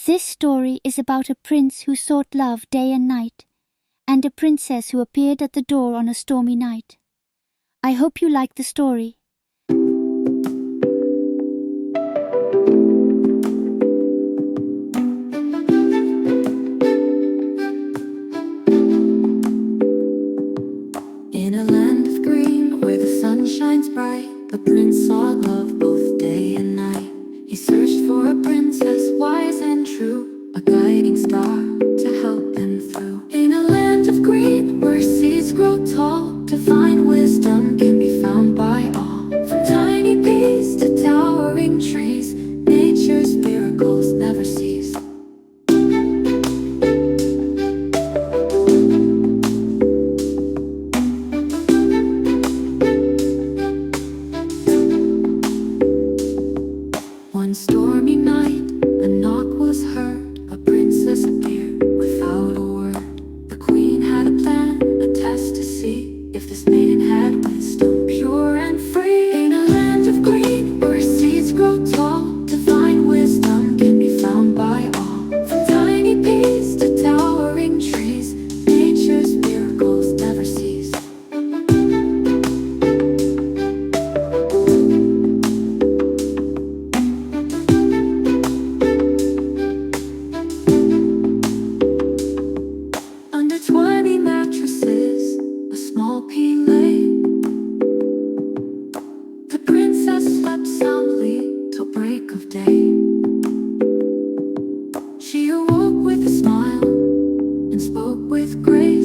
This story is about a prince who sought love day and night, and a princess who appeared at the door on a stormy night. I hope you like the story. In a land of green, where the sun shines bright, the prince sought love both day and night. He searched for a princess wise and true, a guiding star to help him through. In a land of green, where seeds grow tall, divine wisdom can be found by all. From tiny peas to towering trees, nature's miracles never cease. One stormy night, a knock was heard. A princess appeared without a word. The queen had a plan, a test to see if this maiden had wisdom, pure and free. In a land of green, where seeds grow tall, divine wisdom can be found by all. From tiny peas to towering trees, nature's miracles never cease. Under 20 mattresses, a small pea lay. The princess slept soundly till break of day. She awoke with a smile and spoke with grace.